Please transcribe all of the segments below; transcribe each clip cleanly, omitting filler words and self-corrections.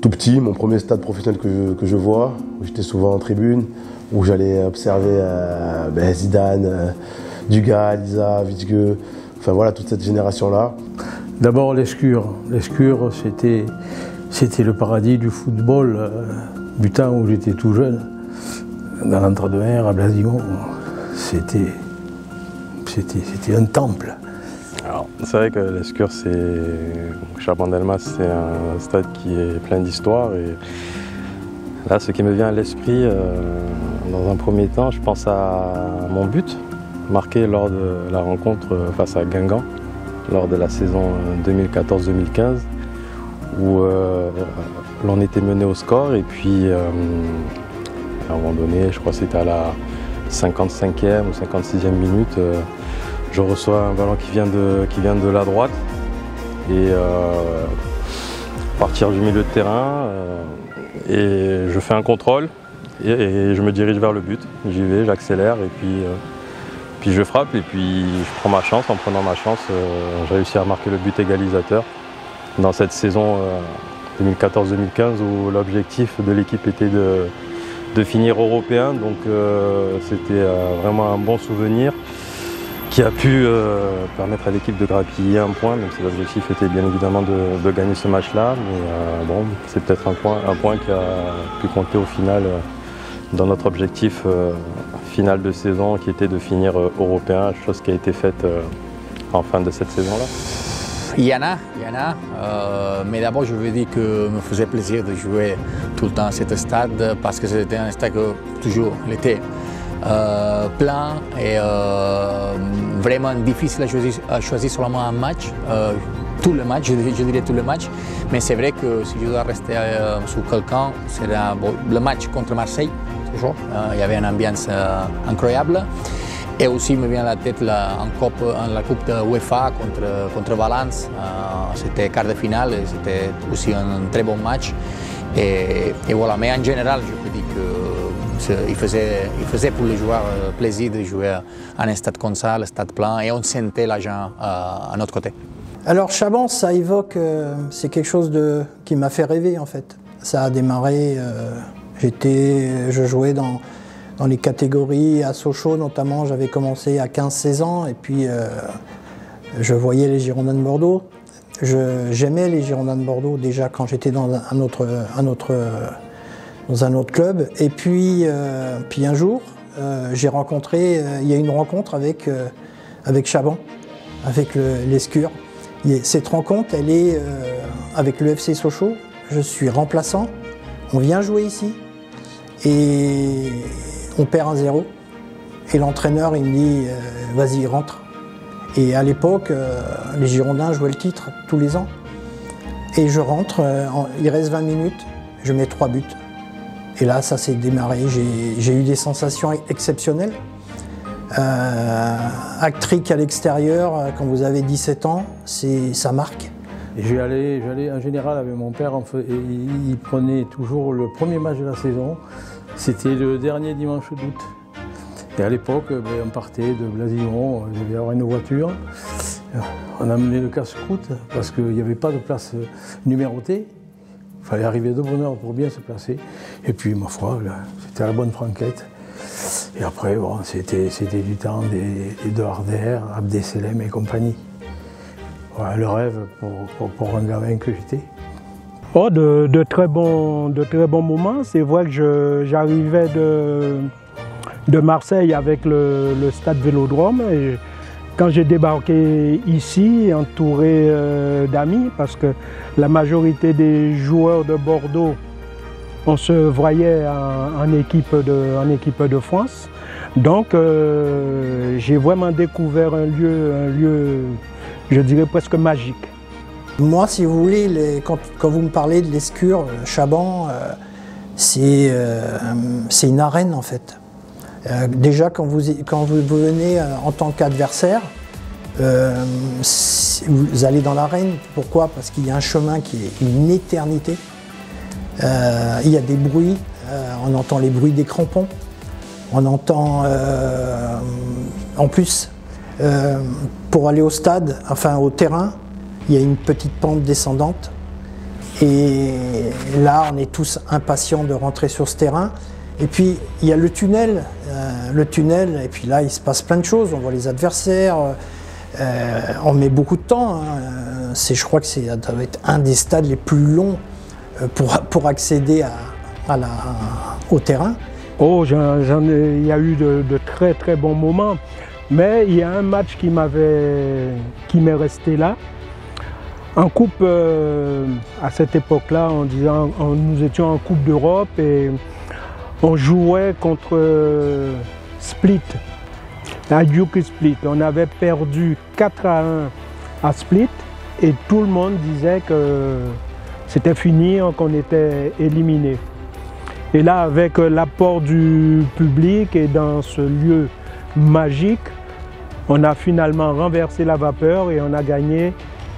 Tout petit, mon premier stade professionnel que je vois, où j'étais souvent en tribune, où j'allais observer Zidane, Dugas, Lisa, Witzke, enfin voilà, toute cette génération-là. D'abord l'Escure. L'Escure, c'était le paradis du football, du temps où j'étais tout jeune. Dans l'entre-deux-mer, à Blasillon, c'était un temple. C'est vrai que l'Escure, Chabandelmas, c'est un stade qui est plein d'histoire. Et là, ce qui me vient à l'esprit, dans un premier temps, je pense à mon but marqué lors de la rencontre face à Guingamp, lors de la saison 2014-2015, où l'on était mené au score et puis à un moment donné, je crois que c'était à la 55e ou 56e minute, je reçois un ballon qui vient de la droite et à partir du milieu de terrain et je fais un contrôle et je me dirige vers le but. J'y vais, j'accélère et puis je frappe et puis je prends ma chance. En prenant ma chance, j'ai réussi à marquer le but égalisateur dans cette saison 2014-2015 où l'objectif de l'équipe était de finir européen. Donc c'était vraiment un bon souvenir qui a pu permettre à l'équipe de grappiller un point, même si l'objectif était bien évidemment de gagner ce match-là. Mais bon, c'est peut-être un point qui a pu compter au final dans notre objectif final de saison qui était de finir européen, chose qui a été faite en fin de cette saison-là. Il y en a, mais d'abord je veux dire que me faisait plaisir de jouer tout le temps à cet stade parce que c'était un stade que toujours l'été. Plein et vraiment difficile à choisir seulement un match, tout le match, je dirais tout le match, mais c'est vrai que si je dois rester sur quelqu'un, c'est le match contre Marseille, toujours. Il y avait une ambiance incroyable. Et aussi, il me vient à la tête la coupe de UEFA contre Valence. C'était quart de finale, c'était aussi un très bon match. Et voilà, mais en général, je peux dire qu'il faisait pour les joueurs plaisir de jouer à un stade comme ça, le stade plein, et on sentait l'argent à notre côté. Alors Chaban, ça évoque, c'est quelque chose qui m'a fait rêver en fait. Ça a démarré, je jouais dans les catégories à Sochaux notamment, j'avais commencé à 15-16 ans et puis je voyais les Girondins de Bordeaux. J'aimais les Girondins de Bordeaux déjà quand j'étais dans un autre club. Et puis un jour, j'ai rencontré, il y a une rencontre avec Chaban, avec l'Escure. Cette rencontre, elle est avec le FC Sochaux. Je suis remplaçant, on vient jouer ici et on perd 1-0. Et l'entraîneur, il me dit vas-y, rentre. Et à l'époque, les Girondins jouaient le titre tous les ans. Et je rentre, il reste 20 minutes, je mets 3 buts. Et là, ça s'est démarré. J'ai eu des sensations exceptionnelles. Hat-trick à l'extérieur, quand vous avez 17 ans, ça marque. J'allais en général avec mon père, il prenait toujours le premier match de la saison. C'était le dernier dimanche d'août. Et à l'époque, on partait de Blasillon, il devait y avoir une voiture. On amenait le casse-croûte parce qu'il n'y avait pas de place numérotée. Il fallait arriver de bonne heure pour bien se placer. Et puis, ma foi, c'était la bonne franquette. Et après, bon, c'était du temps de Harder, Abdeselem et compagnie. Voilà, le rêve pour un gamin que j'étais. Oh, de très bons moments. C'est vrai que j'arrivais de Marseille avec le stade Vélodrome. Et quand j'ai débarqué ici, entouré d'amis, parce que la majorité des joueurs de Bordeaux, on se voyait en équipe de France. Donc j'ai vraiment découvert un lieu, je dirais presque magique. Moi, si vous voulez, quand vous me parlez de l'Escure, Chaban, c'est une arène en fait. Déjà, quand vous venez en tant qu'adversaire, vous allez dans l'arène. Pourquoi? Parce qu'il y a un chemin qui est une éternité. Il y a des bruits, on entend les bruits des crampons. On entend, en plus, pour aller au stade, enfin au terrain, il y a une petite pente descendante. Et là, on est tous impatients de rentrer sur ce terrain. Et puis, il y a le tunnel, et puis là, il se passe plein de choses. On voit les adversaires, on met beaucoup de temps. Hein. Je crois que ça doit être un des stades les plus longs pour accéder au terrain. Oh, il y a eu de très bons moments, mais il y a un match qui m'est resté là. En coupe, à cette époque-là, nous étions en Coupe d'Europe et on jouait contre Split, Hajduk Split. On avait perdu 4-1 à Split et tout le monde disait que c'était fini, qu'on était éliminé. Et là, avec l'apport du public et dans ce lieu magique, on a finalement renversé la vapeur et on a gagné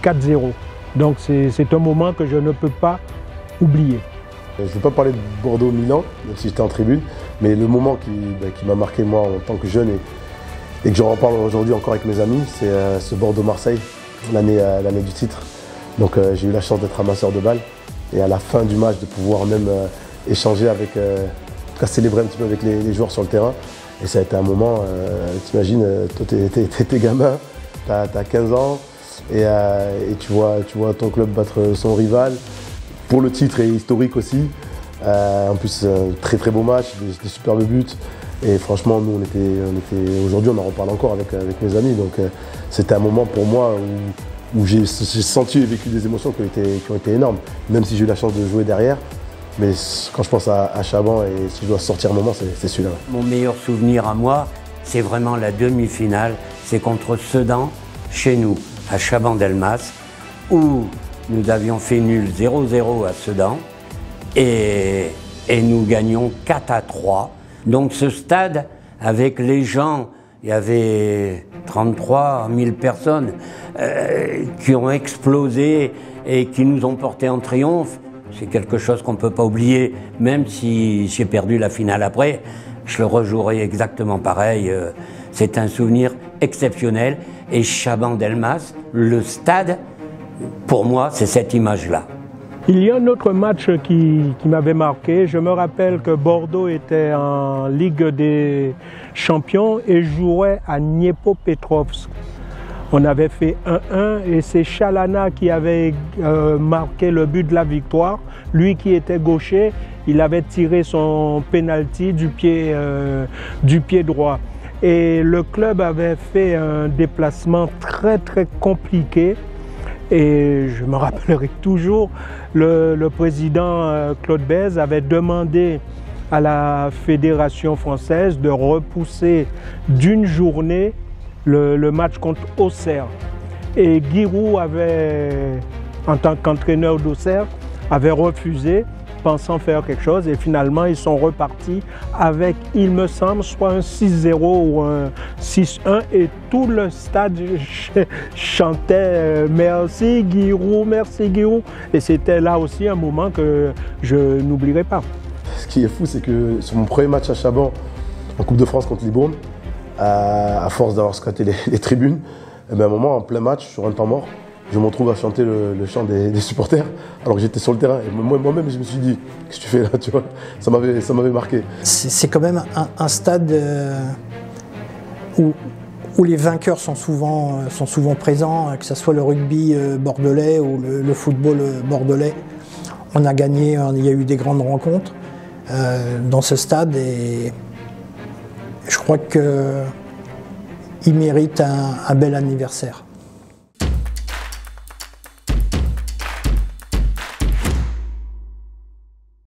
4-0. Donc c'est un moment que je ne peux pas oublier. Je ne vais pas parler de Bordeaux-Milan, même si j'étais en tribune, mais le moment qui m'a marqué moi en tant que jeune et que j'en reparle aujourd'hui encore avec mes amis, c'est ce Bordeaux-Marseille, l'année du titre. Donc j'ai eu la chance d'être amasseur de balles et à la fin du match de pouvoir même échanger avec, en tout cas célébrer un petit peu avec les joueurs sur le terrain. Et ça a été un moment, t'imagines, toi t'es gamin, t'as 15 ans et tu vois ton club battre son rival pour le titre et historique aussi. En plus, très beau match, des superbes buts. Et franchement, nous, aujourd'hui, on en reparle encore avec mes amis. Donc c'était un moment pour moi où j'ai senti et vécu des émotions qui ont été énormes, même si j'ai eu la chance de jouer derrière. Mais quand je pense à Chaban et si je dois sortir un moment, c'est celui-là. Mon meilleur souvenir à moi, c'est vraiment la demi-finale. C'est contre Sedan, chez nous, à Chaban-Delmas, où nous avions fait nul 0-0 à Sedan et nous gagnions 4-3. Donc ce stade, avec les gens, il y avait 33 000 personnes qui ont explosé et qui nous ont portés en triomphe. C'est quelque chose qu'on ne peut pas oublier, même si j'ai perdu la finale après, je le rejouerai exactement pareil. C'est un souvenir exceptionnel. Et Chaban-Delmas, le stade, pour moi, c'est cette image-là. Il y a un autre match qui m'avait marqué. Je me rappelle que Bordeaux était en Ligue des Champions et jouait à Dniepopetrovsk. On avait fait 1-1 et c'est Chalana qui avait marqué le but de la victoire. Lui qui était gaucher, il avait tiré son penalty du pied droit. Et le club avait fait un déplacement très compliqué. Et je me rappellerai toujours, le président Claude Bèze avait demandé à la Fédération française de repousser d'une journée le match contre Auxerre. Et Giroud avait, en tant qu'entraîneur d'Auxerre, avait refusé, pensant faire quelque chose. Et finalement, ils sont repartis avec, il me semble, soit un 6-0 ou un 6-1. Et tout le stade chantait « Merci Giroud, merci Giroud ». Et c'était là aussi un moment que je n'oublierai pas. Ce qui est fou, c'est que sur mon premier match à Chaban, en Coupe de France contre Libourne, à force d'avoir squatté les tribunes, et bien à un moment, en plein match, sur un temps mort, je me retrouve à chanter le chant des supporters alors que j'étais sur le terrain. Et moi-même, je me suis dit, qu'est-ce que tu fais là, tu vois? Ça m'avait marqué. C'est quand même un stade où les vainqueurs sont souvent présents, que ce soit le rugby bordelais ou le football bordelais. On a gagné, il y a eu des grandes rencontres dans ce stade et je crois qu'il mérite un bel anniversaire.